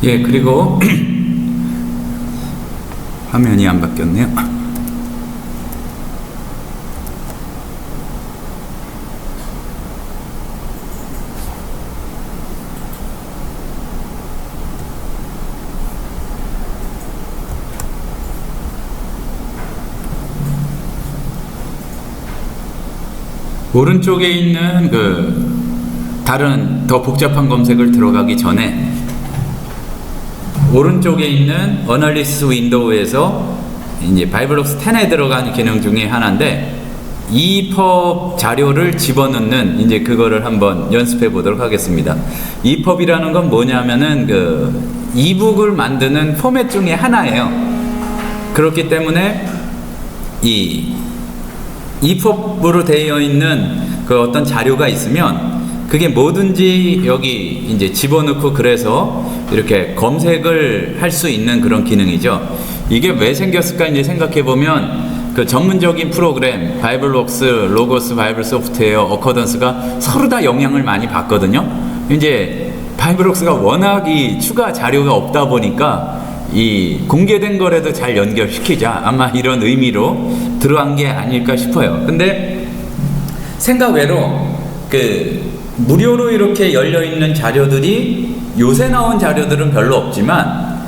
예, 그리고 화면이 안 바뀌었네요. 오른쪽에 있는 다른 더 복잡한 검색을 들어가기 전에 오른쪽에 있는 어널리시스 윈도우에서 이제 바이블록스 10에 들어간 기능 중에 하나인데 EPUB 자료를 집어넣는 이제 그거를 한번 연습해 보도록 하겠습니다. EPUB이라는 건 뭐냐면은 이북을 만드는 포맷 중에 하나예요. 그렇기 때문에 이 EPUB으로 되어 있는 어떤 자료가 있으면 그게 뭐든지 여기 이제 집어넣고 그래서 이렇게 검색을 할 수 있는 그런 기능이죠. 이게 왜 생겼을까 이제 생각해 보면 전문적인 프로그램 바이블록스, 로고스, 바이블 소프트웨어, 어커던스가 서로 다 영향을 많이 받거든요. 이제 바이블록스가 워낙 이 추가 자료가 없다 보니까 이 공개된 거라도 잘 연결시키자, 아마 이런 의미로 들어간 게 아닐까 싶어요. 근데 생각 외로 무료로 이렇게 열려 있는 자료들이 요새 나온 자료들은 별로 없지만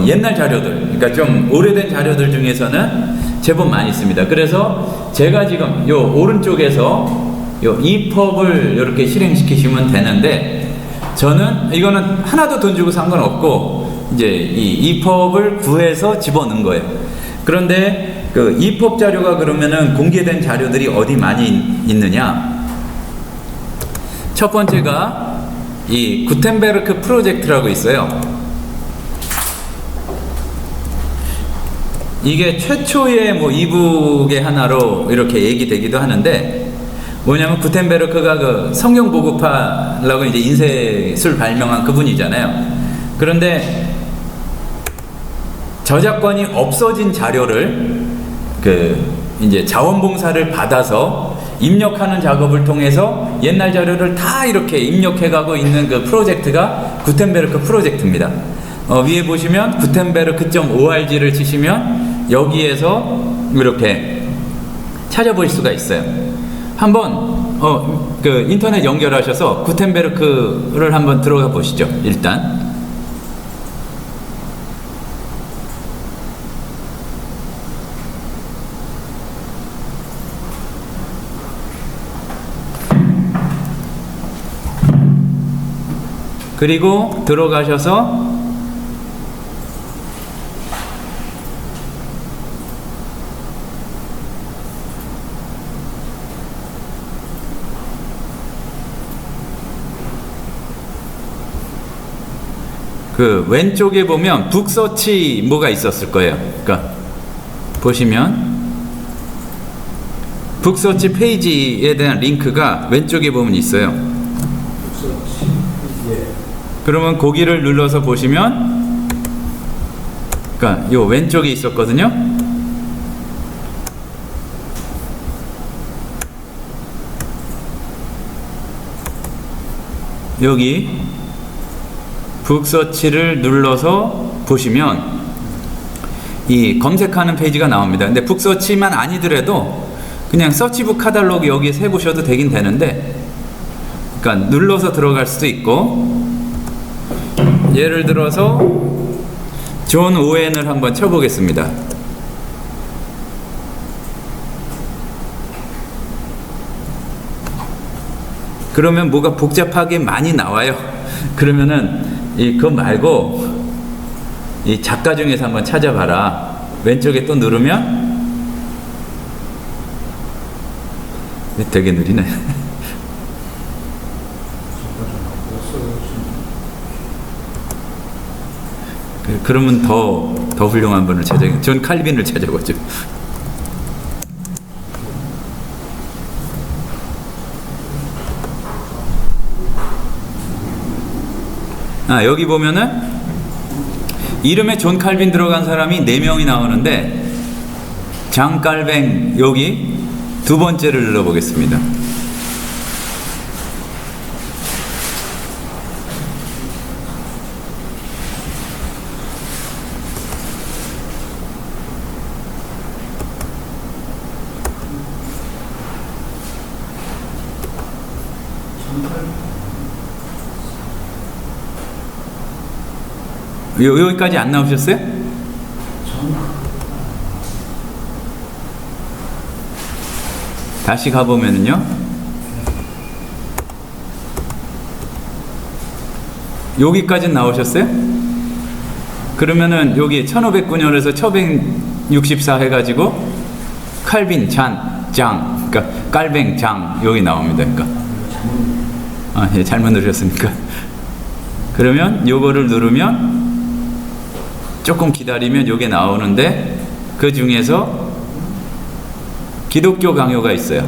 옛날 자료들, 그러니까 좀 오래된 자료들 중에서는 제법 많이 있습니다. 그래서 제가 지금 요 오른쪽에서 요 EPUB을 이렇게 실행시키시면 되는데, 저는 이거는 하나도 돈 주고 산 건 없고 이제 이 EPUB을 구해서 집어넣은 거예요. 그런데 EPUB 자료가 그러면은 공개된 자료들이 어디 많이 있느냐? 첫 번째가 이 구텐베르크 프로젝트라고 있어요. 이게 최초의 이북의 하나로 이렇게 얘기되기도 하는데, 뭐냐면 구텐베르크가 성경 보급파라고 이제 인쇄술 발명한 그분이잖아요. 그런데 저작권이 없어진 자료를 이제 자원봉사를 받아서 입력하는 작업을 통해서 옛날 자료를 다 이렇게 입력해가고 있는 프로젝트가 구텐베르크 프로젝트입니다. 위에 보시면 gutenberg.org를 치시면 여기에서 이렇게 찾아보실 수가 있어요. 한번 인터넷 연결하셔서 구텐베르크를 한번 들어가 보시죠. 일단 그리고 들어가셔서 왼쪽에 보면 북서치 뭐가 있었을 거예요. 그러니까 보시면 북서치 페이지에 대한 링크가 왼쪽에 보면 있어요. 그러면 거기를 눌러서 보시면, 그러니까 요 왼쪽에 있었거든요. 여기 북서치를 눌러서 보시면 이 검색하는 페이지가 나옵니다. 근데 북서치만 아니더라도 그냥 서치북 카탈로그 여기에 세보셔도 되긴 되는데, 그러니까 눌러서 들어갈 수도 있고, 예를 들어서 존 오웬을 한번 쳐보겠습니다. 그러면 뭐가 복잡하게 많이 나와요. 그러면은 그거 말고 이 작가 중에서 한번 찾아봐라. 왼쪽에 또 누르면 되게 느리네. 그러면 더 훌륭한 분을 존 칼빈을 찾아보죠. 여기 보면은 이름에 존 칼빈 들어간 사람이 4명이 나오는데, 장 칼뱅 여기 두 번째를 눌러보겠습니다. 여기까지 안 나오셨어요? 다시 가보면은요, 여기까지 나오셨어요? 그러면은 여기 1509년에서 1564 해가지고 칼빈 장, 그러니까 깔뱅 장 여기 나옵니다. 그러니까 예, 잘못 누르셨으니까. 그러면 요거를 누르면 조금 기다리면 요게 나오는데, 그 중에서 기독교 강요가 있어요.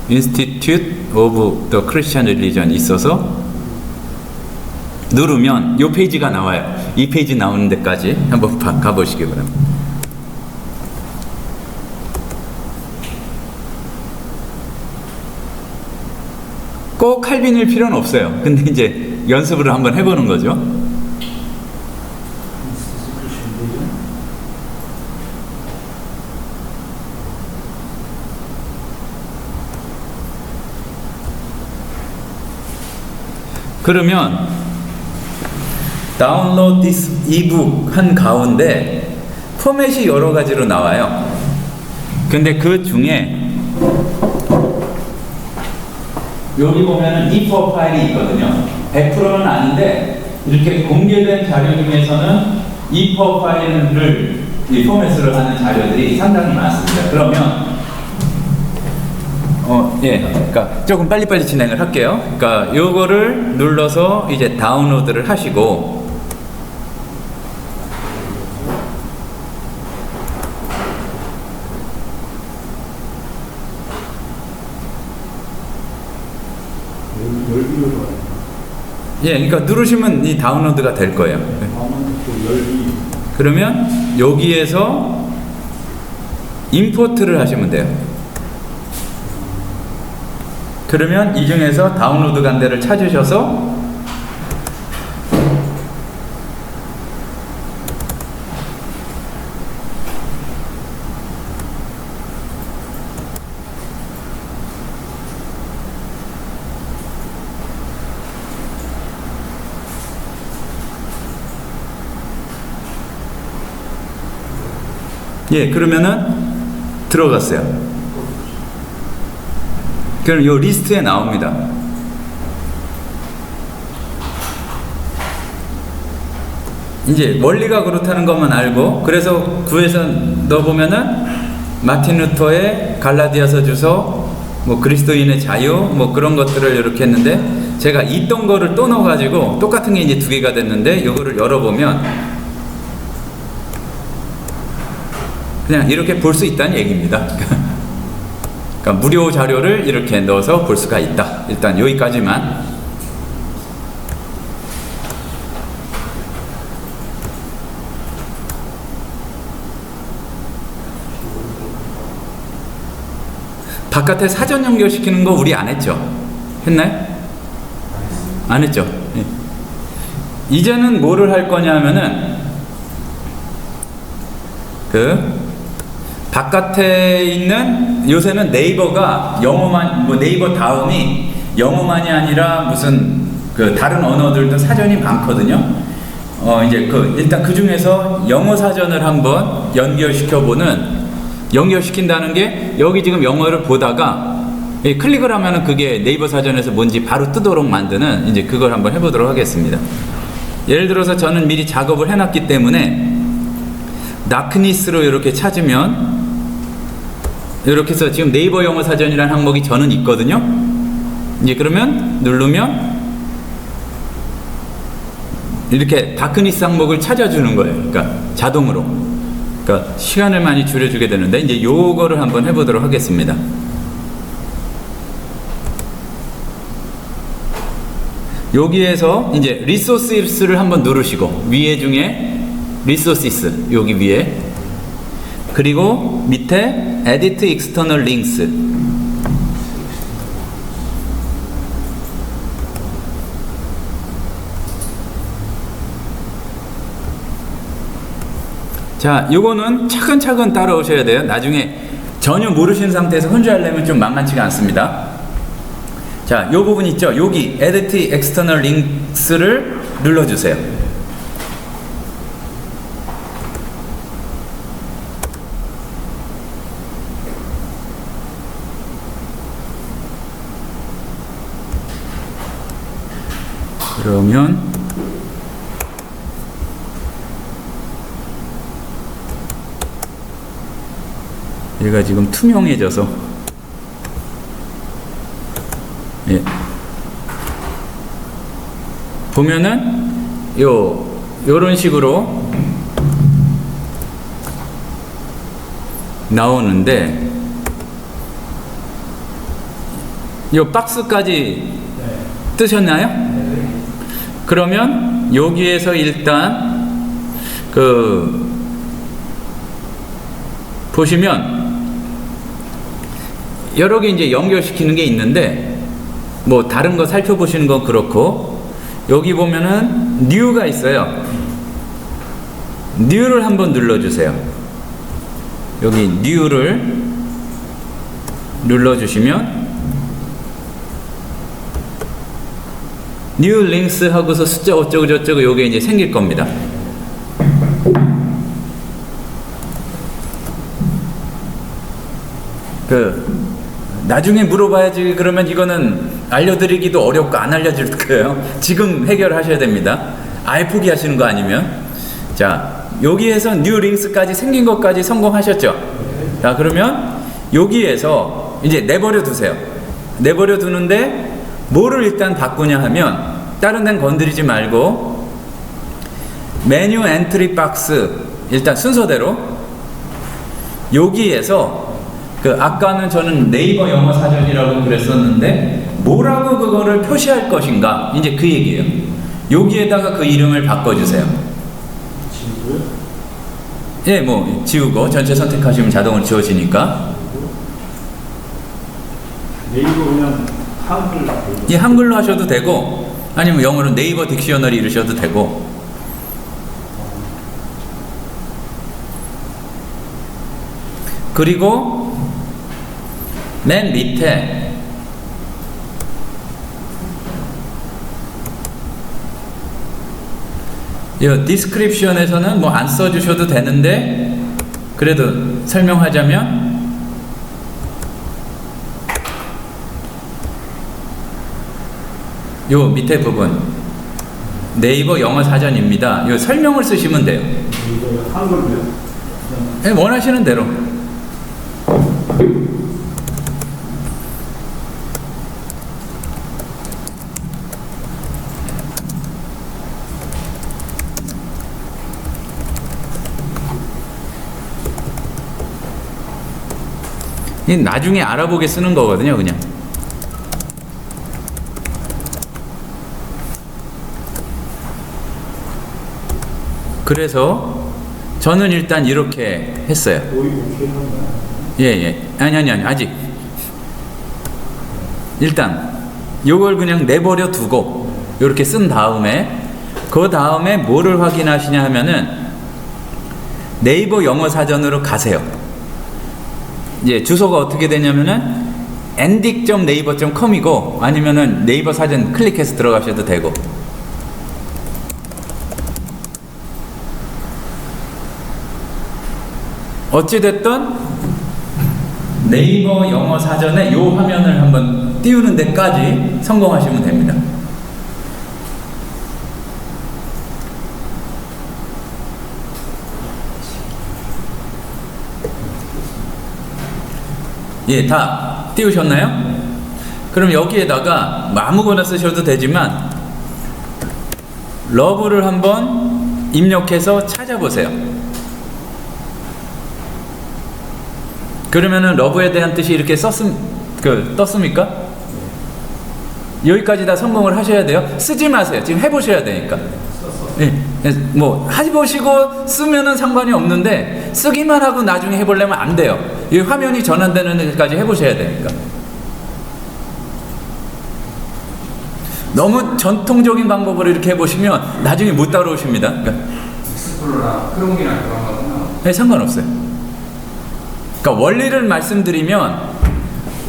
Institute of the Christian Religion 있어서 누르면 요 페이지가 나와요. 이 페이지 나오는 데까지 한번 가보시기 바랍니다. 꼭 칼빈일 필요는 없어요. 근데 이제 연습을 한번 해보는 거죠. 그러면 다운로드 디스 이북 한 가운데 포맷이 여러 가지로 나와요. 근데 그 중에 여기 보면은 E4 파일이 있거든요. 100%는 아닌데 이렇게 공개된 자료 중에서는 E4 파일을 이 포맷으로 하는 자료들이 상당히 많습니다. 그러면 예, 그러니까 조금 빨리빨리 진행을 할게요. 그러니까 요거를 눌러서 이제 다운로드를 하시고, 예, 그러니까 누르시면 이 다운로드가 될 거예요. 그러면 여기에서 임포트를 하시면 돼요. 그러면 이 중에서 다운로드 간대를 찾으셔서 예, 그러면은 들어갔어요. 그럼 이 리스트에 나옵니다. 이제 원리가 그렇다는 것만 알고, 그래서 구에서 넣어보면은 마틴 루터의 갈라디아서 주소, 뭐 그리스도인의 자유, 뭐 그런 것들을 이렇게 했는데, 제가 있던 거를 또 넣어가지고 똑같은 게 이제 두 개가 됐는데, 이거를 열어보면 그냥 이렇게 볼 수 있다는 얘기입니다. 그러니까 무료 자료를 이렇게 넣어서 볼 수가 있다. 일단 여기까지만. 바깥에 사전 연결시키는 거 우리 안 했죠? 했나요? 안 했죠? 예. 이제는 뭐를 할 거냐면은 바깥에 있는, 요새는 네이버가 영어만, 뭐 네이버 다음이 영어만이 아니라 무슨 다른 언어들도 사전이 많거든요. 이제 일단 그 중에서 영어 사전을 한번 연결시킨다는 게, 여기 지금 영어를 보다가 클릭을 하면은 그게 네이버 사전에서 뭔지 바로 뜨도록 만드는, 이제 그걸 한번 해보도록 하겠습니다. 예를 들어서 저는 미리 작업을 해놨기 때문에 나크니스로 이렇게 찾으면, 이렇게 해서 지금 네이버 영어 사전이라는 항목이 저는 있거든요. 이제 그러면 누르면 이렇게 다크니스 항목을 찾아주는 거예요. 그러니까 자동으로. 그러니까 시간을 많이 줄여주게 되는데, 이제 요거를 한번 해보도록 하겠습니다. 여기에서 이제 리소스를 한번 누르시고, 위에 중에 리소시스 여기 위에, 그리고 밑에 Edit External Links, 자, 요거는 차근차근 따라오셔야 돼요. 나중에 전혀 모르시는 상태에서 혼자 하려면 좀 만만치가 않습니다. 자, 요 부분 있죠? 여기 Edit External Links를 눌러주세요. 그러면 얘가 지금 투명해져서 예. 보면은 요런 식으로 나오는데 요 박스까지 뜨셨나요? 그러면 여기에서 일단 보시면 여러 개 이제 연결시키는 게 있는데 뭐 다른 거 살펴보시는 건 그렇고 여기 보면은 New가 있어요. New를 한번 눌러주세요. 여기 New를 눌러주시면 New Links 하고서 숫자 어쩌고 저쩌고 요게 이제 생길 겁니다. 나중에 물어봐야지. 그러면 이거는 알려드리기도 어렵고 안 알려줄 거예요. 지금 해결하셔야 됩니다. 아예 포기하시는 거 아니면. 자, 여기에서 New Links까지 생긴 것까지 성공하셨죠? 자, 그러면 여기에서 이제 내버려 두세요. 내버려 두는데 뭐를 일단 바꾸냐 하면 다른 데는 건드리지 말고 메뉴 엔트리 박스 일단 순서대로 여기에서 아까는 저는 네이버 영어 사전이라고 그랬었는데 뭐라고 그거를 표시할 것인가 이제 그 얘기예요. 여기에다가 그 이름을 바꿔주세요. 지우고요? 예, 뭐 지우고 전체 선택하시면 자동으로 지워지니까. 네이버 그냥 한글 예, 한글로 하셔도 되고 아니면 영어로 네이버 딕셔너리 이러셔도 되고. 그리고 맨 밑에 이 디스크립션에서는 뭐 안 써주셔도 되는데 그래도 설명하자면 요 밑에 부분 네이버 영어 사전입니다. 요 설명을 쓰시면 돼요. 네이버 한글로요? 네, 원하시는 대로. 이 나중에 알아보게 쓰는 거거든요, 그냥. 그래서 저는 일단 이렇게 했어요. 예. 아니, 아직. 일단 요걸 그냥 내버려 두고 이렇게 쓴 다음에 그 다음에 뭐를 확인하시냐 하면은 네이버 영어 사전으로 가세요. 예, 주소가 어떻게 되냐면은 endic.naver.com이고 아니면은 네이버 사전 클릭해서 들어가셔도 되고. 어찌됐든 네이버 영어 사전에 요 화면을 한번 띄우는 데까지 성공하시면 됩니다. 예, 다 띄우셨나요? 그럼 여기에다가 뭐 아무거나 쓰셔도 되지만 러브를 한번 입력해서 찾아보세요. 그러면은 러브에 대한 뜻이 이렇게 떴습니까? 여기까지 다 성공을 하셔야 돼요. 쓰지 마세요. 지금 해보셔야 되니까. 예, 뭐 해보시고 쓰면은 상관이 없는데 쓰기만 하고 나중에 해보려면 안 돼요. 이 화면이 전환되는 데까지 해보셔야 되니까. 너무 전통적인 방법으로 이렇게 해보시면 나중에 못 따라오십니다. 익스플로러나 크롬이나 그런 거는 네, 상관없어요. 그러니까 원리를 말씀드리면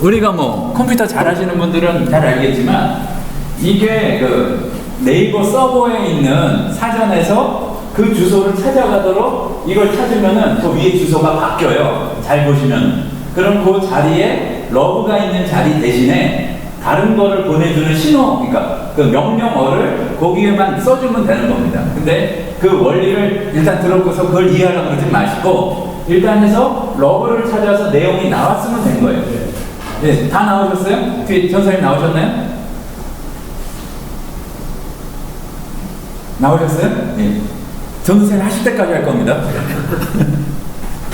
우리가 뭐 컴퓨터 잘 하시는 분들은 잘 알겠지만 이게 그 네이버 서버에 있는 사전에서 그 주소를 찾아가도록 이걸 찾으면은 그 위에 주소가 바뀌어요. 잘 보시면. 그럼 그 자리에 러브가 있는 자리 대신에 다른 거를 보내주는 신호, 그러니까 그 명령어를 거기에만 써주면 되는 겁니다. 근데 그 원리를 일단 들었고서 그걸 이해하려고 그러지 마시고 일단 해서 러브를 찾아서 내용이 나왔으면 된 거예요. 네, 다 나오셨어요? 뒤에 전사님 나오셨나요? 나오셨어요? 네. 전도사님 하실 때까지 할 겁니다.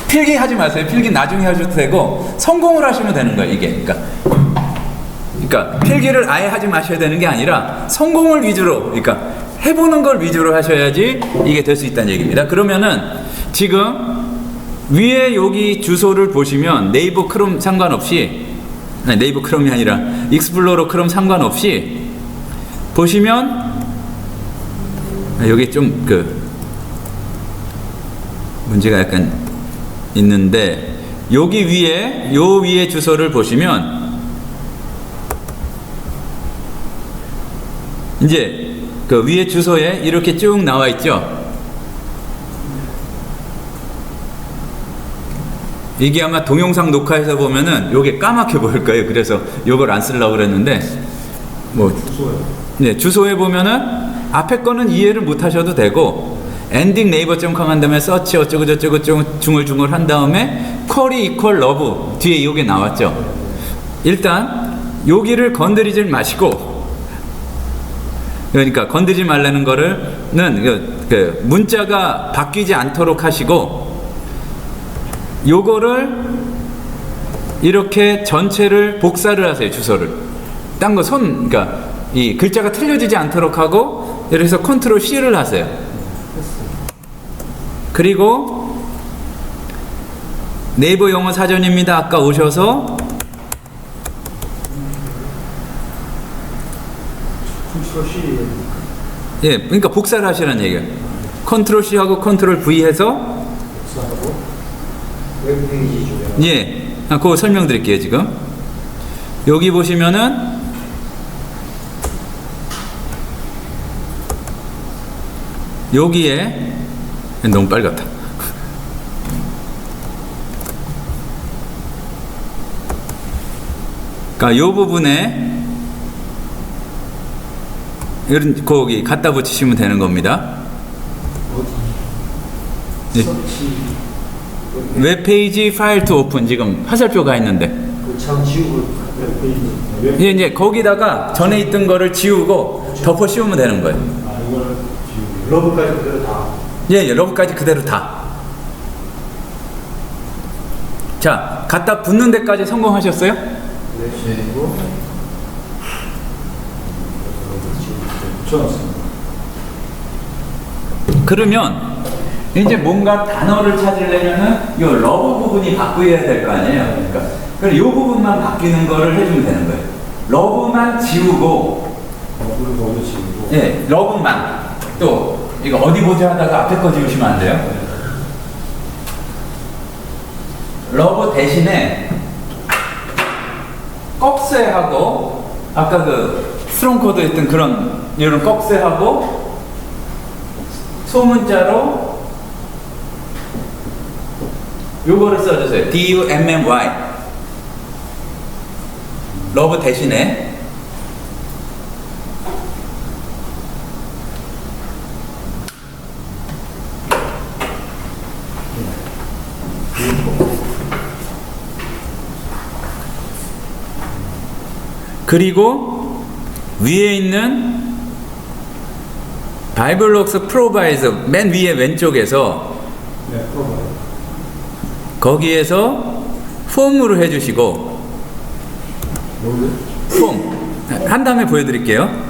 필기하지 마세요. 필기 나중에 하셔도 되고 성공을 하시면 되는 거예요. 이게 그러니까 필기를 아예 하지 마셔야 되는 게 아니라 성공을 위주로, 그러니까 해보는 걸 위주로 하셔야지 이게 될 수 있다는 얘기입니다. 그러면은 지금 위에 여기 주소를 보시면 네이버 크롬 상관없이, 아니 네이버 크롬이 아니라 익스플로러 크롬 상관없이 보시면 여기 좀 그 문제가 약간 있는데 여기 위에 요 위에 주소를 보시면 이제 그 위에 주소에 이렇게 쭉 나와 있죠. 이게 아마 동영상 녹화해서 보면은 요게 까맣게 보일 거예요. 그래서 요걸 안 쓰려고 그랬는데 뭐 네, 주소에 보면은 앞에 거는 이해를 못 하셔도 되고 엔딩 네이버.com 한 다음에 서치 어쩌고 저쩌고 중얼중얼 한 다음에 쿼리 이퀄 러브 뒤에 요게 나왔죠. 일단 여기를 건드리지 마시고, 그러니까 건드리지 말라는 거를는 그 문자가 바뀌지 않도록 하시고 요거를 이렇게 전체를 복사를 하세요. 주소를 딴 거 그러니까 이 글자가 틀려지지 않도록 하고 이렇게 해서 컨트롤 C를 하세요. 그리고 네이버 영어 사전입니다. 아까 오셔서 컨트롤 C. 예, 그러니까 복사를 하시라는 얘기예요. 컨트롤 C 하고 컨트롤 V 해서 복사하고 웹페이지 주변. 예, 그거 설명드릴게요. 지금 여기 보시면은 여기에 너무 빨갛다. 그러니까 요 부분에 이런 거기 갖다 붙이시면 되는 겁니다. 네. 웹페이지 파일 투 오픈 지금 화살표가 있는데 그참 지우고 웹페이지. 예, 이제 거기다가 전에 있던 거를 지우고 덮어 씌우면 되는 거예요. 아 이거를 지우고 러브까지 그대로 다. 예, 러브까지 그대로 다. 자, 갖다 붙는 데까지 성공하셨어요? 네. 그리고 붙여놨습니다. 그러면 이제 뭔가 단어를 찾으려면은 이 러브 부분이 바뀌어야 될 거 아니에요. 그러니까 그럼 이 부분만 바뀌는 거를 해주면 되는 거예요. 러브만 지우고, 러브를 먼저 지우고. 예, 러브만. 또 이거 어디 보자 하다가 앞에 거 지우시면 안 돼요. 러브 대신에 꺽쇠하고 아까 그 스트롱 코드 했던 그런 이런 꺽쇠하고 소문자로 요거를 써주세요. D-U-M-M-Y. 러브 대신에 그리고 위에 있는 바이블록스 프로바이저 맨 위에 왼쪽에서 네, 프로바이저. 거기에서 폼으로 해주시고 폼 한 다음에 보여드릴게요.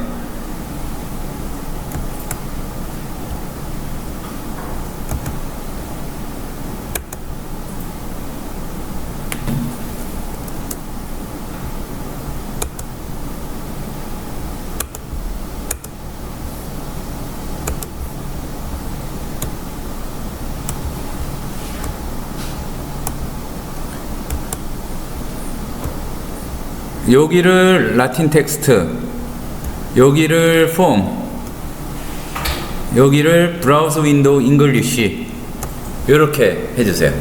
여기를 라틴 텍스트, 여기를 폼, 여기를 브라우저 윈도우 잉글리시 이렇게 해주세요.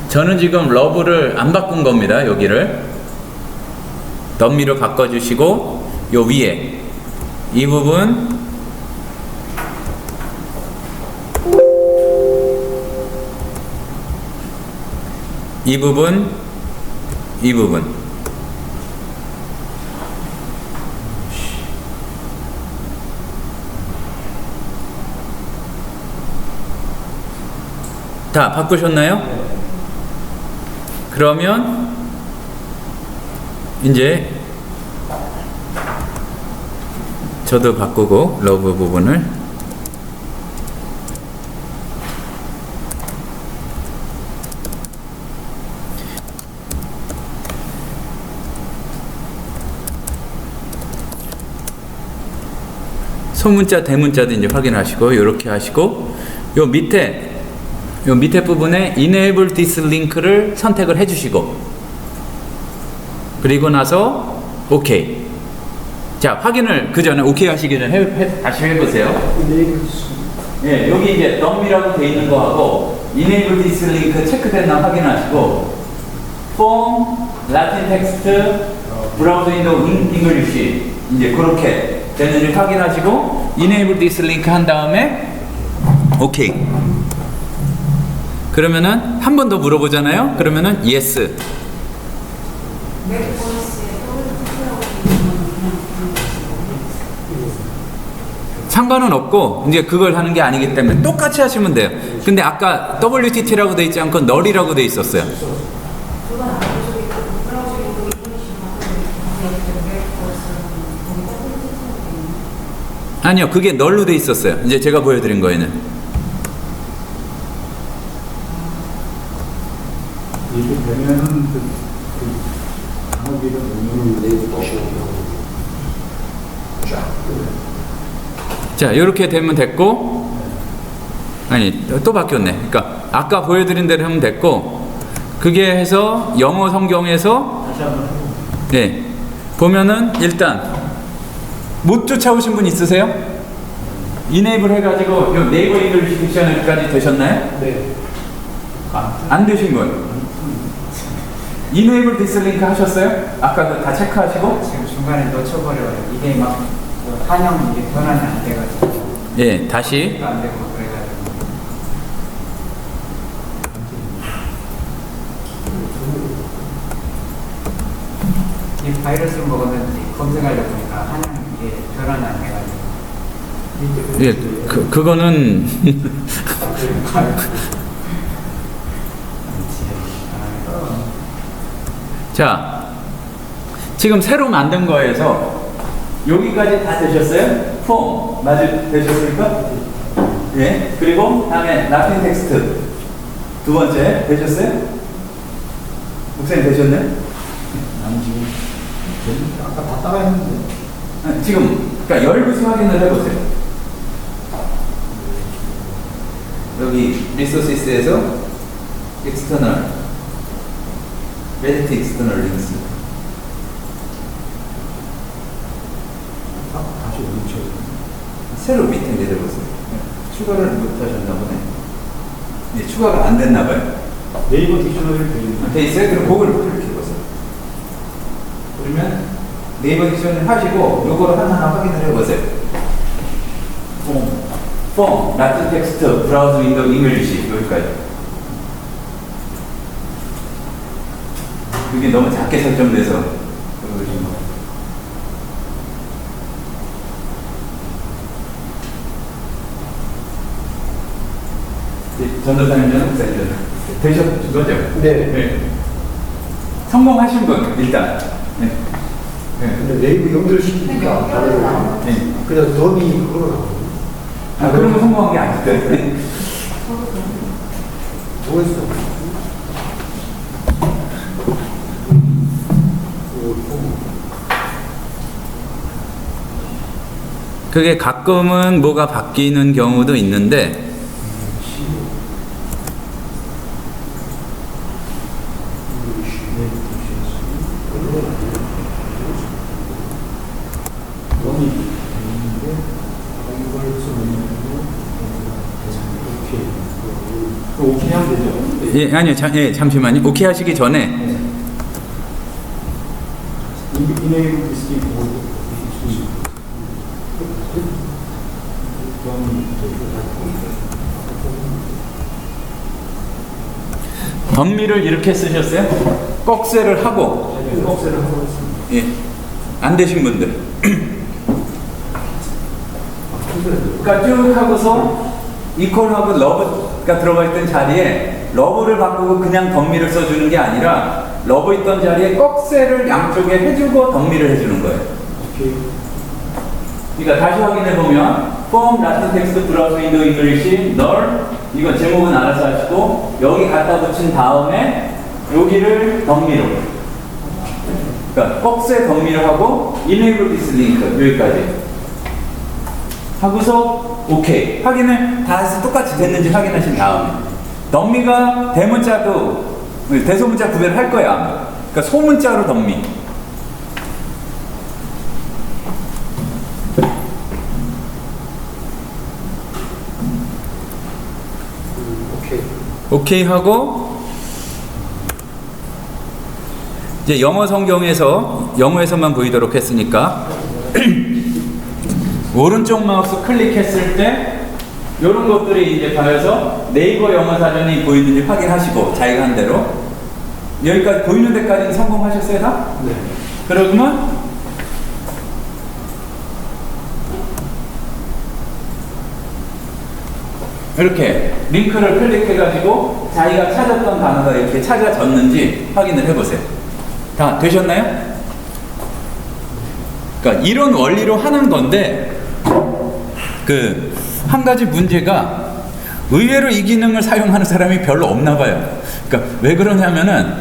저는 지금 러브를 안 바꾼 겁니다. 여기를 덤미로 바꿔주시고 요 위에 이 부분 이 부분 이 부분 다 바꾸셨나요? 그러면 이제 저도 바꾸고 러브 부분을 소문자 대문자도 이제 확인하시고 이렇게 하시고 요 밑에 부분에 Enable this link를 선택을 해주시고 그리고 나서 OK. 자 확인을 그 전에 OK 하시기 전에 다시 해보세요. 예, 여기 이제 덤이라고 돼 있는 거하고 Enable this link 체크됐나 확인하시고 Form, Latin text, Browse window English 이제 그렇게 되는지 확인하시고 Enable this link 한 다음에 OK. 그러면은 한 번 더 물어보잖아요. 그러면은 yes. 상관은 없고 이제 그걸 하는 게 아니기 때문에 똑같이 하시면 돼요. 근데 아까 WTT라고 돼 있지 않고 널이라고 돼 있었어요. 아니요, 그게 널로 돼 있었어요. 이제 제가 보여드린 거에는. 이렇게 되면은 단어비를 넣는 내부 자, 이렇게 되면 됐고, 아니 또 바뀌었네. 그러니까 아까 보여드린 대로 하면 됐고, 그게 해서 영어 성경에서 다시 한번 네 보면은 일단 못 쫓아오신 분 있으세요? 이네이블 해가지고 요 네이버 잉글리시 딕셔너리까지 되셨나요? 네. 안 되신 거예요. 이네이블 디스링크 하셨어요? 아까 다 체크하시고? 지금 중간에 놓쳐버려요. 이게 막 한영 이게 변환이 안 돼가지고 예, 다시 안 되고 그래가지고 이 바이러스를 먹었는데 검색하려고 보니까 한영 이게 변환이 안 돼가지고 예, 그거는 자, 지금 새로 만든 거에서 여기까지 다 되셨어요? 폼 맞을 되셨습니까? 예. 그리고 다음에 라틴 텍스트 두 번째 되셨어요? 목사님 되셨네? 난 지금 아까 다 따라 했는데 지금 그러니까 열구시 확인을 해보세요. 여기 리소시스에서 external Reddit external links 다시 멈춰. 새로 밑에 내려보세요. 추가를 못하셨나 보네. 네, 추가가 안 됐나 봐요. 네이버 딕셔너리를 되는 돼 있어요? 그럼 그걸 클릭해 보세요. 그러면 네이버 딕셔너리 하시고 요거를 하나하나 확인을 해보세요. 폼, 라틴 텍스트, 브라우저 윈도우 잉글리시 여기까지. 그게 너무 작게 설정돼서 그러신 거. 전도사님들은 목사님들은 되셨던 거죠? 네. 성공하신 분 일단. 네. 근데 네이버 연결시키니까 다른 거. 네. 그냥 덤이 그걸로 나오고. 아, 그런 거 성공한 게 아닌데. 뭐였어? 그게 가끔은 뭐가 바뀌는 경우도 있는데 오케이 하면 되죠? 예, 아니요, 잠시만요. 오케이 하시기 전에 이메일 리스팅 보고 덤미를 이렇게 쓰셨어요? 꺽쇠를 하고 꺽쇠를 하고 있습니다. 예, 안 되신 분들 그러니까 쭉 하고서 이퀄하고 러브가 들어가 있던 자리에 러브를 바꾸고 그냥 덤미를 써주는 게 아니라 러브 있던 자리에 꺽쇠를 양쪽에 해주고 덤미를 해주는 거예요. 오케이. 그러니까 다시 확인해 보면 Form Latin Text Plus Window English 널 이거 제목은 알아서 하시고 여기 갖다 붙인 다음에 여기를 덤미로 그러니까 꺽쇠 덤미를 하고 Enable this link 여기까지 하고서 오케이 확인을 다 해서 똑같이 됐는지 확인하신 다음에 덤미가 대문자도 대소문자 구별을 할 거야. 그러니까 소문자로 덤미 오케이 하고 이제 영어 성경에서 영어에서만 보이도록 했으니까 오른쪽 마우스 클릭했을 때 이런 것들이 이제 가려서 네이버 영어 사전이 보이는지 확인하시고 자기가 한 대로 여기까지 보이는 데까지는 성공하셨어요 다? 네. 그러면 이렇게 링크를 클릭해가지고 자기가 찾았던 단어가 이렇게 찾아졌는지 확인을 해보세요. 다 되셨나요? 그러니까 이런 원리로 하는 건데 그 한 가지 문제가 의외로 이 기능을 사용하는 사람이 별로 없나 봐요. 그러니까 왜 그러냐면은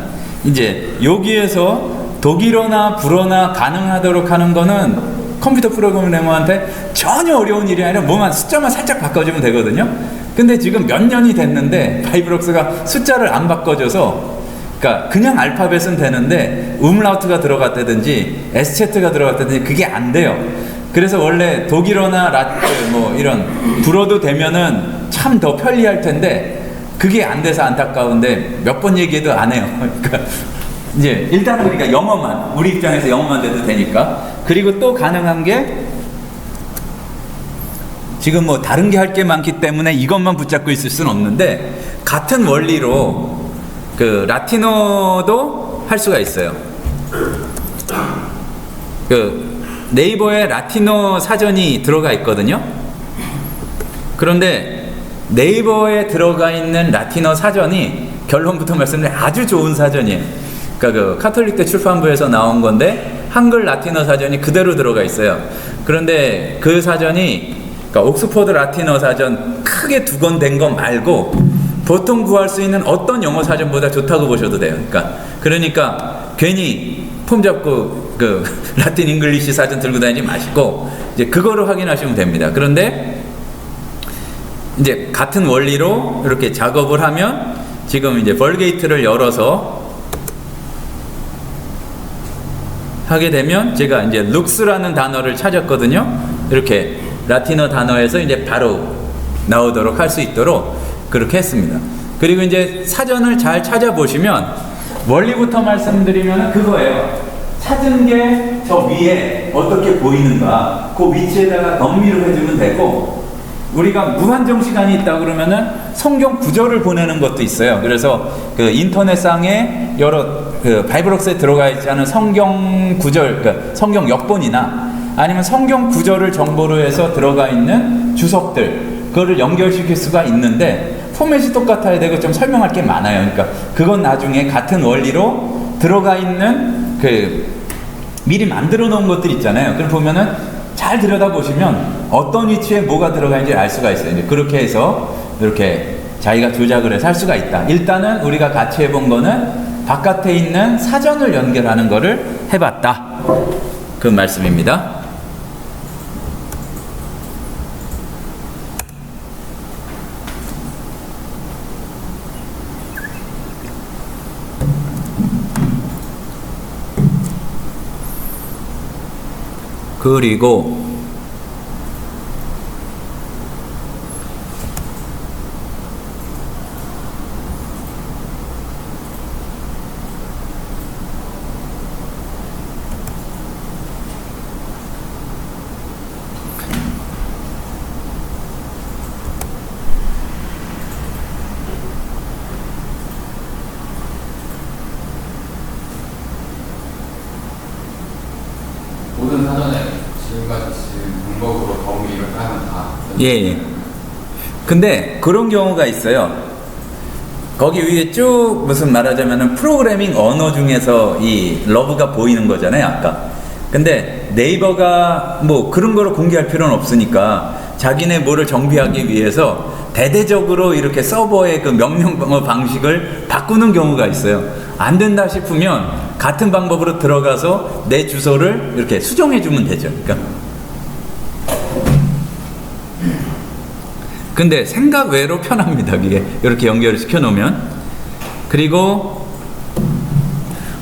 이제 여기에서 독일어나 불어나 가능하도록 하는 거는 컴퓨터 프로그래머한테 전혀 어려운 일이 아니라 뭐만 숫자만 살짝 바꿔주면 되거든요. 근데 지금 몇 년이 됐는데 바이브럭스가 숫자를 안 바꿔줘서 그러니까 그냥 알파벳은 되는데 음라우트가 들어갔다든지 S체트가 들어갔다든지 그게 안 돼요. 그래서 원래 독일어나 라트 뭐 이런 불어도 되면은 참 더 편리할 텐데 그게 안 돼서 안타까운데 몇 번 얘기해도 안 해요. 그러니까 이제 일단은 그러니까 영어만 우리 입장에서 영어만 돼도 되니까 그리고 또 가능한 게 지금 뭐 다른 게 할 게 많기 때문에 이것만 붙잡고 있을 수는 없는데 같은 원리로 그 라틴어도 할 수가 있어요. 그 네이버에 라틴어 사전이 들어가 있거든요. 그런데 네이버에 들어가 있는 라틴어 사전이 결론부터 말씀드리면 아주 좋은 사전이에요. 그러니까 그 카톨릭대 출판부에서 나온 건데 한글 라틴어 사전이 그대로 들어가 있어요. 그런데 그 사전이 그러니까 옥스퍼드 라틴어 사전 크게 두 권 된 거 말고 보통 구할 수 있는 어떤 영어 사전보다 좋다고 보셔도 돼요. 그러니까 괜히 폼 잡고 그 라틴 잉글리시 사전 들고 다니지 마시고 이제 그거를 확인하시면 됩니다. 그런데 이제 같은 원리로 이렇게 작업을 하면 지금 이제 벌게이트를 열어서 하게 되면 제가 이제 룩스라는 단어를 찾았거든요. 이렇게 라틴어 단어에서 이제 바로 나오도록 할 수 있도록 그렇게 했습니다. 그리고 이제 사전을 잘 찾아보시면 원리부터 말씀드리면 그거예요. 찾은 게 저 위에 어떻게 보이는가 그 위치에다가 덤미를 해주면 되고 우리가 무한정 시간이 있다 그러면은 성경 구절을 보내는 것도 있어요. 그래서 그 인터넷상에 여러 그 바이블럭스에 들어가 있지 않은 성경 구절, 그러니까 성경 역본이나 아니면 성경 구절을 정보로 해서 들어가 있는 주석들 그거를 연결시킬 수가 있는데 포맷이 똑같아야 되고 좀 설명할 게 많아요. 그러니까 그건 나중에 같은 원리로 들어가 있는 그 미리 만들어 놓은 것들 있잖아요. 그걸 보면은 잘 들여다보시면 어떤 위치에 뭐가 들어가 있는지 알 수가 있어요. 이제 그렇게 해서 이렇게 자기가 조작을 해서 할 수가 있다. 일단은 우리가 같이 해본 거는 바깥에 있는 사전을 연결하는 거를 해봤다. 그 말씀입니다. 그리고 모든 사전에 지금까지 지금 방법으로 범위 이렇게 하면 다. 예, 예. 근데 그런 경우가 있어요. 거기 위에 쭉 무슨 말하자면은 프로그래밍 언어 중에서 이 러브가 보이는 거잖아요, 아까. 근데 네이버가 뭐 그런 거를 공개할 필요는 없으니까 자기네 뭐를 정비하기 위해서 대대적으로 이렇게 서버의 그 명령 방식을 바꾸는 경우가 있어요. 안 된다 싶으면 같은 방법으로 들어가서 내 주소를 이렇게 수정해 주면 되죠. 그러니까. 근데 생각 외로 편합니다. 그게 이렇게 연결을 시켜 놓으면. 그리고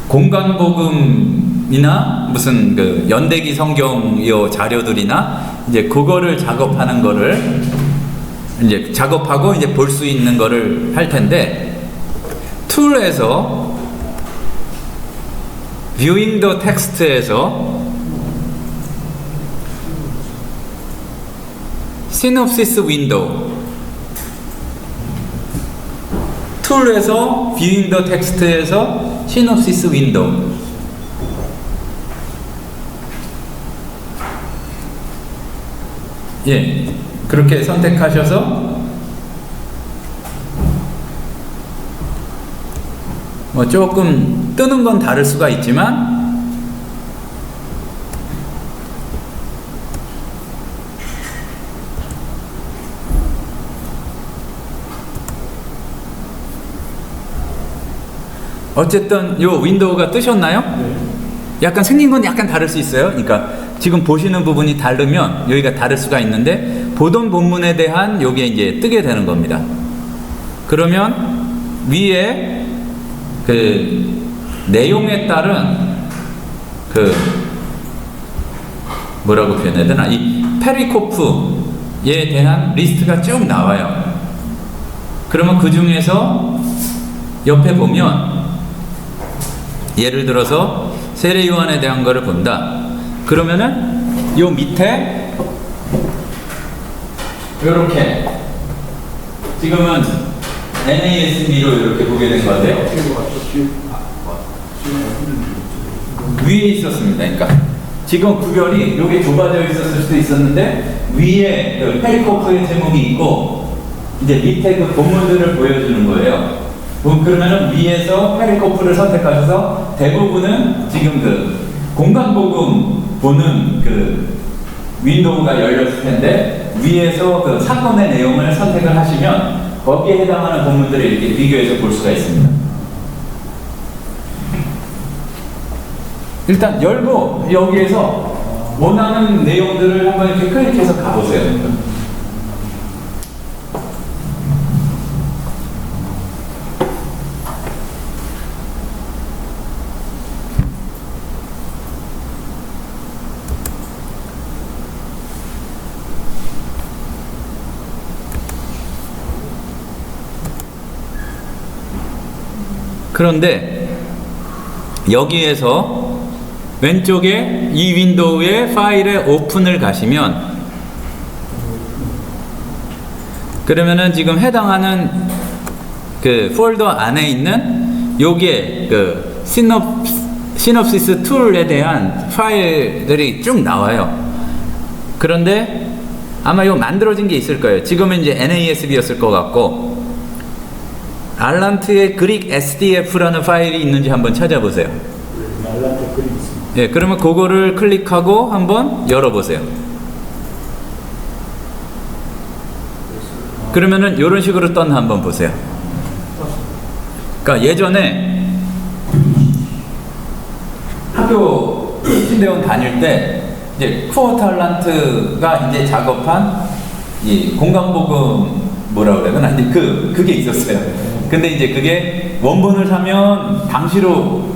공간복음이나 무슨 그 연대기 성경요 자료들이나 이제 그거를 작업하는 거를 이제 작업하고 이제 볼 수 있는 거를 할 텐데, 툴에서 Viewing the Text에서 시놉시스 윈도우, 툴에서 Viewing the Text에서 시놉시스 윈도우. 예, 그렇게 선택하셔서 뭐 조금 뜨는 건 다를 수가 있지만 어쨌든 요 윈도우가 뜨셨나요? 네. 약간 생긴 건 약간 다를 수 있어요. 그러니까 지금 보시는 부분이 다르면 여기가 다를 수가 있는데, 보던 본문에 대한 요게 이제 뜨게 되는 겁니다. 그러면 위에 그 내용에 따른 그 뭐라고 표현해야 되나, 이 페리코프에 대한 리스트가 쭉 나와요. 그러면 그 중에서 옆에 보면 예를 들어서 세례 요한에 대한 거를 본다. 그러면은 요 밑에 요렇게 지금은 NASB로 이렇게 보게 된 건데요. 위에 있었습니다. 그러니까 지금 구별이 여기 좁아져 있었을 수도 있었는데, 위에 그 페리코프의 제목이 있고 이제 밑에 그 본문들을 보여주는 거예요. 그러면은 위에서 페리코프를 선택하셔서 대부분은 지금 그 공간복음 보는 그 윈도우가 열렸을 텐데, 위에서 그 사건의 내용을 선택을 하시면 거기에 해당하는 본문들을 이렇게 비교해서 볼 수가 있습니다. 일단 열고 여기에서 원하는 내용들을 한번 이렇게 클릭해서 가보세요. 그런데 여기에서 왼쪽에 이 윈도우의 파일에 오픈을 가시면, 그러면은 지금 해당하는 그 폴더 안에 있는 요게 그 시놉시스 툴에 대한 파일들이 쭉 나와요. 그런데 아마 이거 만들어진 게 있을 거예요. 지금은 이제 NASB였을 것 같고, 알란트의 그릭 SDF라는 파일이 있는지 한번 찾아보세요. 알란트 그림 있습니다. 예, 그러면 그거를 클릭하고 한번 열어보세요. 그러면은 이런 식으로 떴나 한번 보세요. 그러니까 예전에 학교 신대원 다닐 때 이제 쿠어트 알란트가 이제 작업한 이 공간복음 뭐라 그래야 되나, 이제 그게 있었어요. 근데 이제 그게 원본을 사면 당시로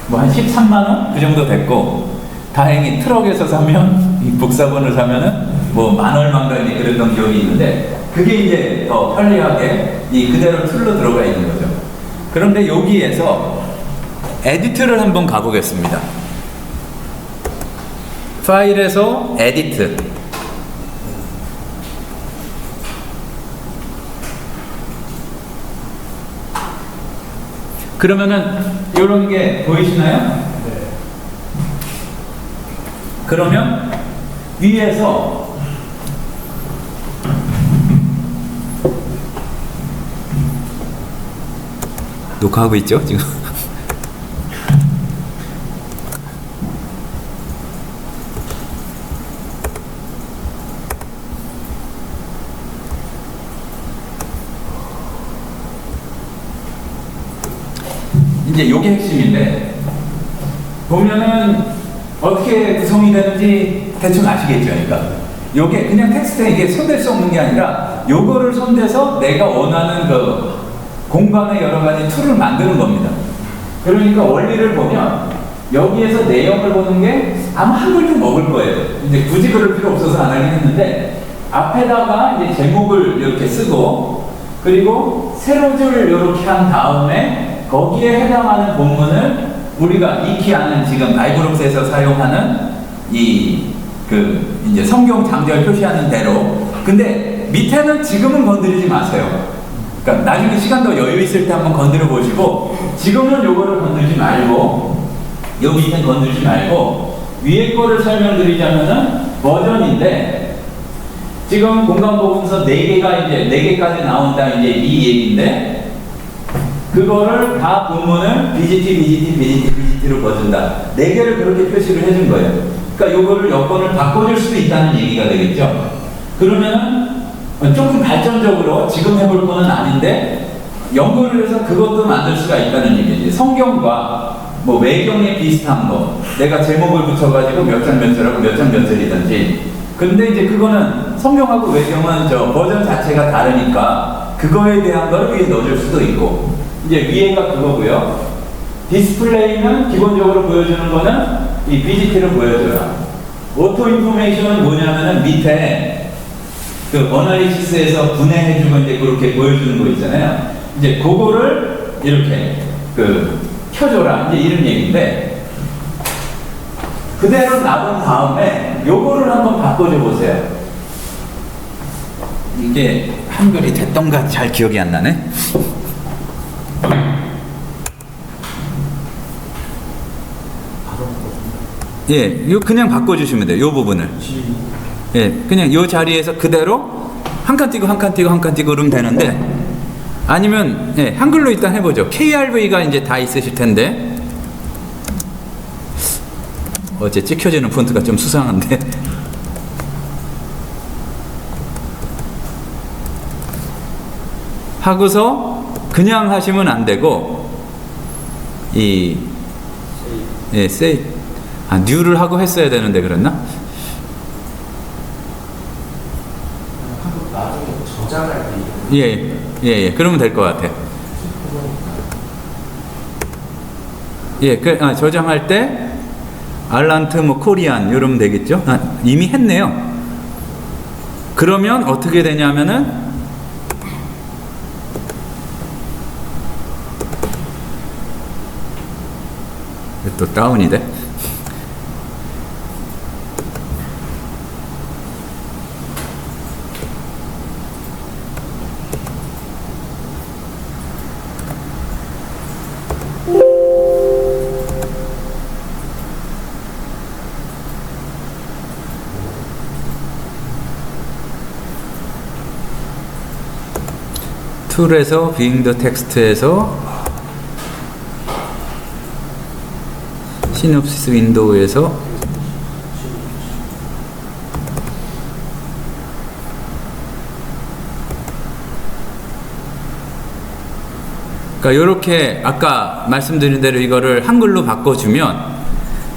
뭐 한 13만 원? 그 정도 됐고, 다행히 트럭에서 사면 이 복사본을 사면은 뭐 만 얼마인가 이제 그랬던 기억이 있는데 그게 이제 더 편리하게 이 그대로 툴로 들어가 있는 거죠. 그런데 여기에서 에디트를 한번 가보겠습니다. 파일에서 에디트. 그러면은 이런 게 보이시나요? 네. 그러면 위에서 녹화하고 있죠 지금. 이제 요게 핵심인데 보면은 어떻게 구성이 되는지 대충 아시겠죠? 그러니까 요게 그냥 텍스트에 이게 손댈 수 없는 게 아니라 요거를 손대서 내가 원하는 그 공간의 여러 가지 툴을 만드는 겁니다. 그러니까 원리를 보면 여기에서 내용을 보는 게 아마 한글도 먹을 거예요. 이제 굳이 그럴 필요 없어서 안 하긴 했는데 앞에다가 이제 제목을 이렇게 쓰고 그리고 세로줄 이렇게 한 다음에 거기에 해당하는 본문을 우리가 익히 아는 지금 바이블록스에서 사용하는 이제 성경 장절 표시하는 대로. 근데 밑에는 지금은 건드리지 마세요. 그러니까 나중에 시간 더 여유 있을 때 한번 건드려 보시고 지금은 요거를 건들지 말고 요 밑엔 건들지 말고 위에 거를 설명드리자면은 버전인데 지금 공간보분서 4개가 이제 4개까지 나온다 이제 이 얘기인데 그거를 다 본문을 BGT로 거둔다. 4개를 그렇게 표시를 해준 거예요. 그러니까 요거를 여건을 바꿔줄 수도 있다는 얘기가 되겠죠. 그러면은 조금 발전적으로 지금 해볼 거는 아닌데 연구를 해서 그것도 만들 수가 있다는 얘기죠. 성경과 뭐 외경에 비슷한 거 내가 제목을 붙여가지고 몇 장 몇 절하고 몇 장 몇 절이든지. 근데 이제 그거는 성경하고 외경은 저 버전 자체가 다르니까 그거에 대한 걸 위에 넣어줄 수도 있고 이제 위에가 그거고요. 디스플레이는 기본적으로 보여주는 거는 이 BGT를 보여줘요. 오토 인포메이션은 뭐냐면은 밑에 그 어널리시스에서 분해해주고 이제 그렇게 보여주는 거 있잖아요. 이제 그거를 이렇게 켜줘라 이제 이런 얘기인데 그대로 놔둔 다음에 요거를 한번 바꿔줘 보세요. 이게 한글이 됐던가 잘 기억이 안 나네. 예, 요 그냥 바꿔주시면 돼요. 요 부분을. 예, 그냥 요 자리에서 그대로 한 칸 띄고 한 칸 띄고 한 칸 띄고 그러면 되는데 아니면 예, 한글로 일단 해보죠. KRV가 이제 다 있으실 텐데 어째 찍혀지는 폰트가 좀 수상한데 하고서 그냥 하시면 안 되고 세이 뉴를 하고 했어야 되는데 그랬나? 나중에 저장할 때 예, 그러면 될 것 같아요. 예, 저장할 때 알란트 뭐 코리안 이러면 되겠죠? 이미 했네요. 그러면 어떻게 되냐면은 또 다운이 돼? 툴에서 Viewing the Text에서 시놉시스 윈도우에서 그러니까 이렇게 아까 말씀드린 대로 이거를 한글로 바꿔주면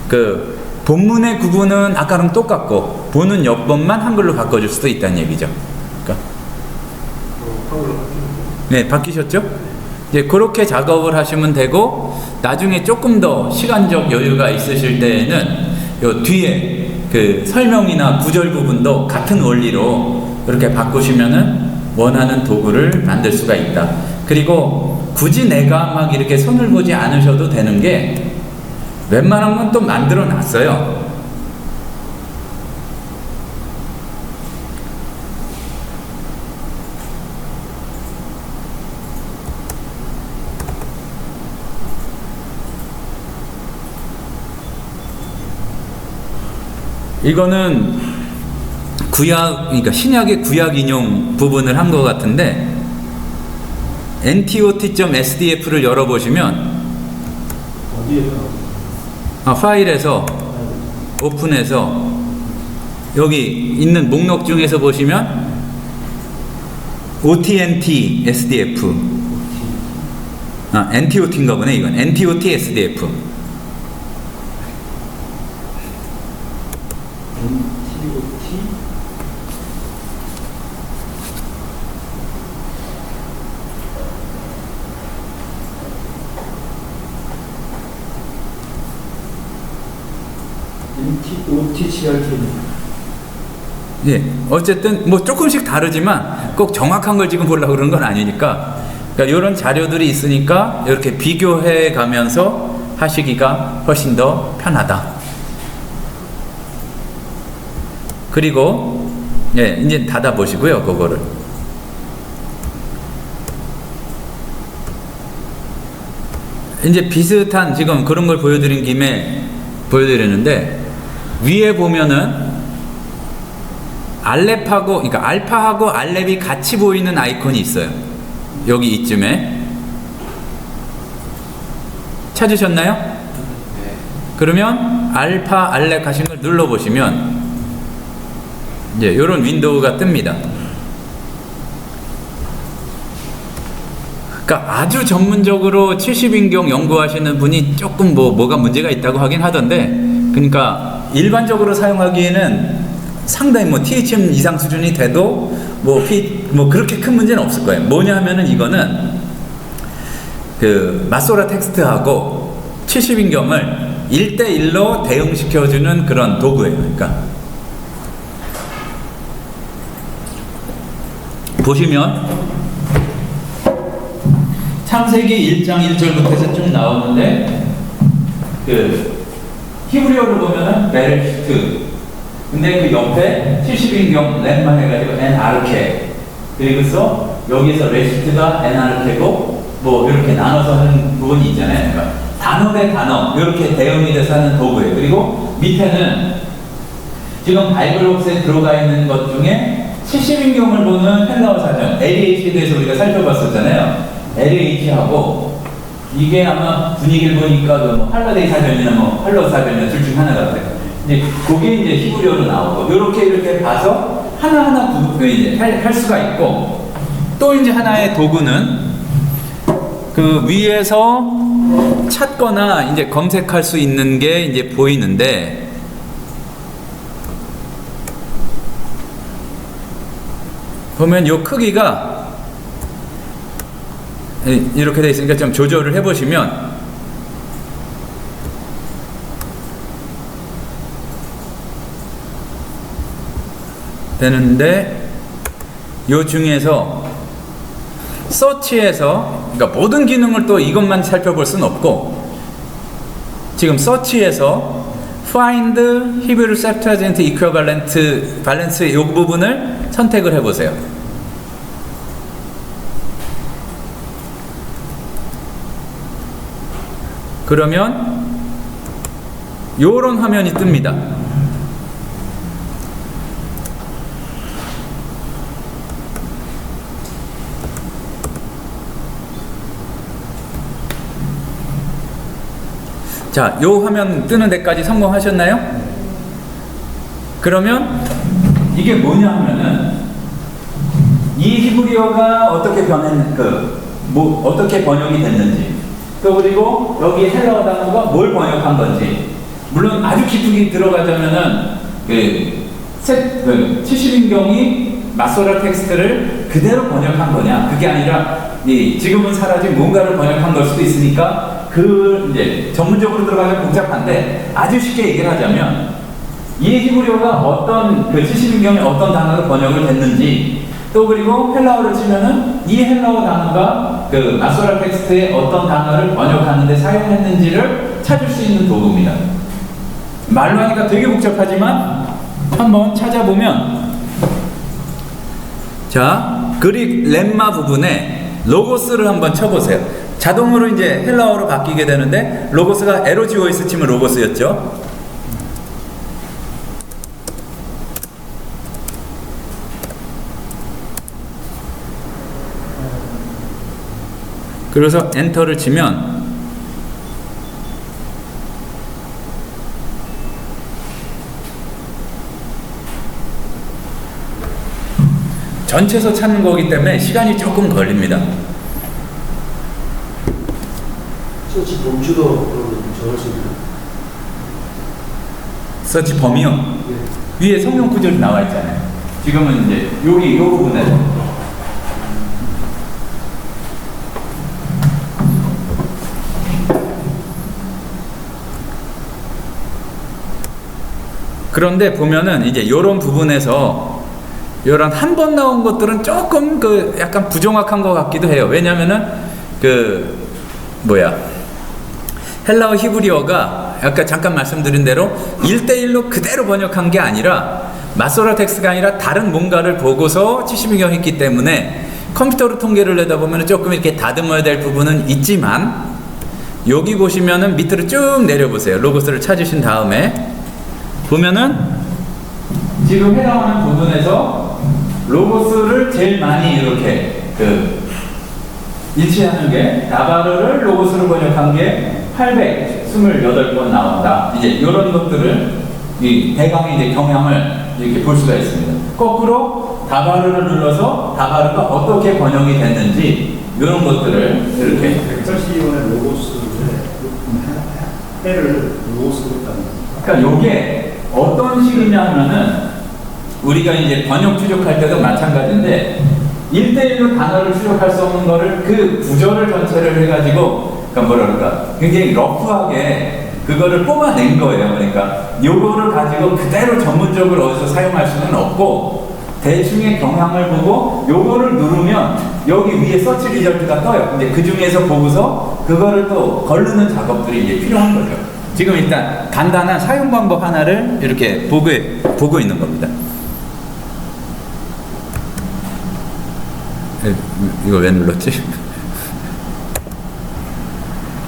그 본문의 구분은 아까랑 똑같고 보는 옆번만 한글로 바꿔줄 수도 있다는 얘기죠. 그러니까 네, 바뀌셨죠? 이제 그렇게 작업을 하시면 되고 나중에 조금 더 시간적 여유가 있으실 때에는 요 뒤에 그 설명이나 구절 부분도 같은 원리로 이렇게 바꾸시면은 원하는 도구를 만들 수가 있다. 그리고 굳이 내가 막 이렇게 손을 보지 않으셔도 되는 게 웬만한 건 또 만들어 놨어요. 이거는 구약, 그러니까 신약의 구약 인용 부분을 한 것 같은데 NTOT.SDF를 열어보시면 어디에 파일에서 오픈해서 여기 있는 목록 중에서 보시면 OTNT SDF NTOT인가 보네. 이건 NTOT SDF NTOT NTOT 예, 어쨌든 뭐 조금씩 다르지만 꼭 정확한 걸 지금 보려고 그러는 건 아니니까, 그러니까 이런 자료들이 있으니까 이렇게 비교해 가면서 하시기가 훨씬 더 편하다. 그리고 예, 이제 닫아 보시고요, 그거를. 이제 비슷한 지금 그런 걸 보여드린 김에 보여드리는데, 위에 보면은 알렙하고, 그러니까 알파하고 알렙이 같이 보이는 아이콘이 있어요. 여기 이쯤에 찾으셨나요? 네. 그러면 알파 알렙 하신 걸 눌러 보시면 이제 이런 윈도우가 뜹니다. 그러니까 아주 전문적으로 70인경 연구하시는 분이 조금 뭐가 문제가 있다고 하긴 하던데, 그러니까 일반적으로 사용하기에는 상당히 뭐 THM 이상 수준이 돼도 뭐 그렇게 큰 문제는 없을 거예요. 뭐냐 하면은 이거는 그 마소라 텍스트하고 70인경을 1대1로 대응시켜주는 그런 도구예요. 그러니까 보시면 창세기 1장 1절부터 해서 쭉 나오는데, 그 히브리어를 보면은 베레시트, 근데 그 옆에 70인경 렘만 해가지고 엔아르케, 그리고서 여기서 레시트가 엔아르케고 뭐 이렇게 나눠서 하는 부분이 있잖아요. 그러니까 단어 대 단어 이렇게 대응이 돼서 하는 도구예요. 그리고 밑에는 지금 바이블록스에 들어가 있는 것 중에 70인경을 보는 헬라어 사전 LH에 대해서 우리가 살펴봤었잖아요. LH하고 이게 아마 분위기를 보니까 그 할라데이 사전이나 할러 사전이나 둘 중 하나 같아요. 이제 그게 이제 히브리어로 나오고 이렇게 봐서 하나하나 이제 할 수가 있고, 또 이제 하나의 도구는 그 위에서 찾거나 이제 검색할 수 있는 게 이제 보이는데, 보면 요 크기가 이렇게 돼 있으니까 좀 조절을 해보시면 되는데, 요 중에서 서치에서, 그러니까 모든 기능을 또 이것만 살펴볼 수는 없고, 지금 서치에서 find Hebrew Septuagint equivalent balance 이 부분을 선택을 해보세요. 그러면 요런 화면이 뜹니다. 자, 요 화면 뜨는 데까지 성공하셨나요? 그러면 이게 뭐냐 하면은 이 히브리어가 어떻게 어떻게 번역이 됐는지, 또 그리고 여기 헬라어 단어가 뭘 번역한 건지, 물론 아주 깊이 들어가자면은 그 70인경이 마소라 텍스트를 그대로 번역한 거냐, 그게 아니라 지금은 사라진 뭔가를 번역한 걸 수도 있으니까 그 이제 전문적으로 들어가면 복잡한데 아주 쉽게 얘기를 하자면 이 히브리어가 어떤 그 70인경에 어떤 단어로 번역을 됐는지 또 그리고 헬라어를 치면은 이 헬라어 단어가 그 마소라 텍스트에 어떤 단어를 번역하는데 사용했는지를 찾을 수 있는 도구입니다. 말로 하니까 되게 복잡하지만 한번 찾아보면 자 그릭 렘마 부분에 로고스를 한번 쳐보세요. 자동으로 이제 헬라어로 바뀌게 되는데 로고스가 LOGOS 치면 로고스였죠. 그래서 엔터를 치면 전체에서 찾는 거기 때문에 시간이 조금 걸립니다. 서치 범주도 정할 수 있나요? 서치 범위요? 네. 위에 성명 구절이 나와 있잖아요. 지금은 이제 여기 이 부분에서 그런데 보면은 이제 요런 부분에서 요런 한 번 나온 것들은 조금 그 약간 부정확한 것 같기도 해요. 왜냐면은 그 뭐야 헬라어 히브리어가 아까 잠깐 말씀드린 대로 1대1로 그대로 번역한 게 아니라 마소라 텍스트가 아니라 다른 뭔가를 보고서 70인경 했기 때문에 컴퓨터로 통계를 내다 보면 조금 이렇게 다듬어야 될 부분은 있지만 여기 보시면은 밑으로 쭉 내려보세요. 로고스를 찾으신 다음에 보면은 지금 해당하는 부분에서 로고스를 제일 많이 이렇게 그 일치하는 게 나바르를 로고스로 번역한 게 828번 나온다. 이제 이런 것들을 이 대강의 이제 경향을 이렇게 볼 수가 있습니다. 거꾸로 다바르를 눌러서 다바르가 어떻게 번역이 됐는지 이런 것들을 이렇게 180원의 로고스를 해를 로고스로 했다는 그러니까 요게 어떤 식이냐 하면은 우리가 이제 번역 추적할 때도 마찬가지인데 1대1로 단어를 추적할 수 없는 거를 그 구조를 전체를 해가지고 그러니까 뭐라 그럴까 굉장히 러프하게 그거를 뽑아낸 거예요. 그러니까 요거를 가지고 그대로 전문적으로 어디서 사용할 수는 없고 대충의 경향을 보고 요거를 누르면 여기 위에 서치 리절트가 떠요. 이제 그 중에서 보고서 그거를 또 거르는 작업들이 이제 필요한 거죠. 지금 일단 간단한 사용 방법 하나를 이렇게 보고 있는 겁니다. 이거 왜 눌렀지?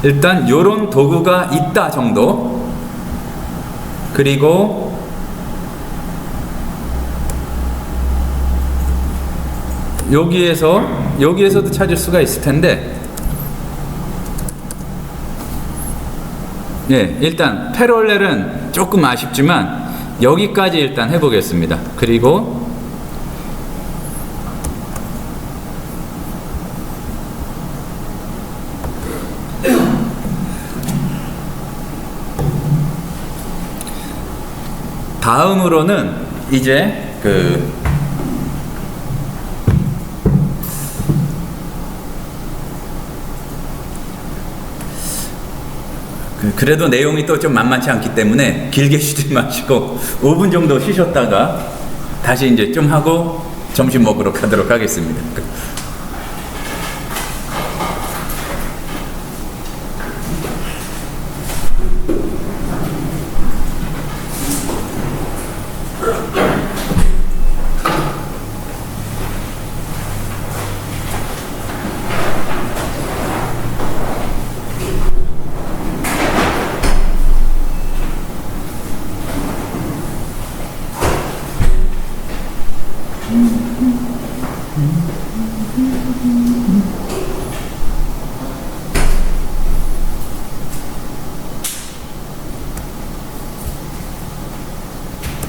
일단 요런 도구가 있다 정도. 그리고 여기에서도 찾을 수가 있을 텐데 예, 일단 패럴렐은 조금 아쉽지만 여기까지 일단 해보겠습니다. 그리고 다음으로는 이제 그래도 내용이 또 좀 만만치 않기 때문에 길게 쉬지 마시고 5분 정도 쉬셨다가 다시 이제 좀 하고 점심 먹으러 가도록 하겠습니다.